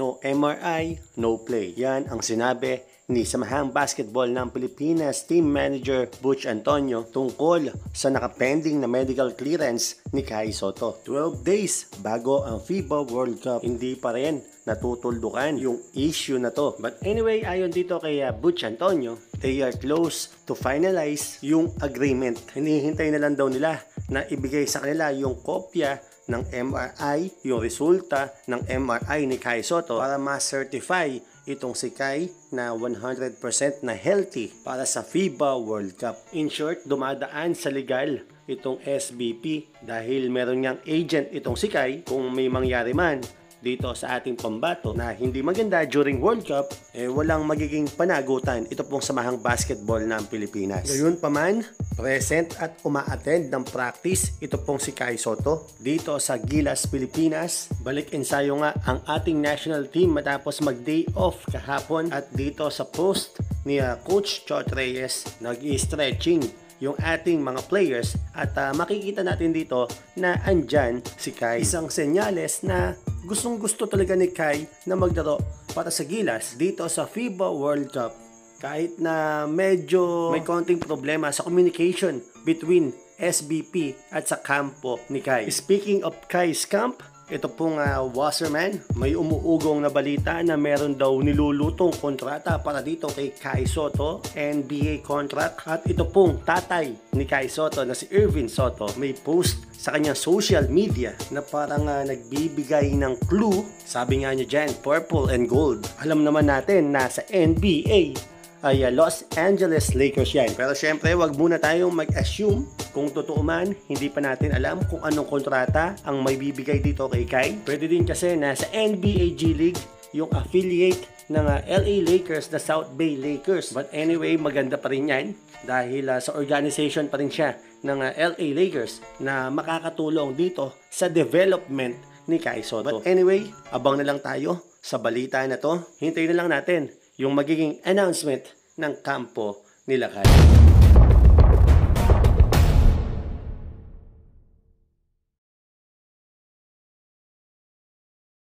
no MRI, no play. Yan ang sinabi ni Samahang Basketball ng Pilipinas Team Manager Butch Antonio tungkol sa nakapending na medical clearance ni Kai Sotto. 12 days bago ang FIBA World Cup, hindi pa rin natutuldukan yung issue na to. But anyway, ayon dito kay Butch Antonio, they are close to finalize yung agreement. Hinihintay na lang daw nila na ibigay sa kanila yung kopya ng MRI, yung resulta ng MRI ni Kai Sotto para ma-certify itong si Kai na 100% na healthy para sa FIBA World Cup. In short, dumadaan sa legal itong SBP dahil meron niyang agent itong si Kai. Kung may mangyari man dito sa ating pambato na hindi maganda during World Cup, walang magiging panagutan ito pong Samahang Basketball ng Pilipinas. Gayun pa man, present at uma-attend ng practice ito pong si Kai Sotto dito sa Gilas, Pilipinas. Balik ensayo nga ang ating national team matapos mag-day off kahapon, at dito sa post ni Coach Chot Reyes, nag-i-stretching yung ating mga players at makikita natin dito na andyan si Kai. Isang senyales na gustong-gusto talaga ni Kai na magdaro para sa Gilas dito sa FIBA World Cup, kahit na medyo may konting problema sa communication between SBP at sa kampo ni Kai. Speaking of Kai's camp, ito pong Wasserman, may umuugong na balita na meron daw nilulutong kontrata para dito kay Kai Sotto, NBA contract. At ito pong tatay ni Kai Sotto na si Irvin Sotto, may post sa kanyang social media na parang nagbibigay ng clue. Sabi nga niya dyan, purple and gold. Alam naman natin na sa NBA ay Los Angeles Lakers yan. Pero syempre, wag muna tayong mag-assume. Kung totoo man, hindi pa natin alam kung anong kontrata ang may bibigay dito kay Kai. Pwede din kasi na sa NBA G League yung affiliate ng LA Lakers na South Bay Lakers. But anyway, maganda pa rin yan dahil sa organization pa rin siya ng LA Lakers na makakatulong dito sa development ni Kai Sotto. But anyway, abang na lang tayo sa balita na to. Hintayin na lang natin yung magiging announcement ng kampo nila Kai.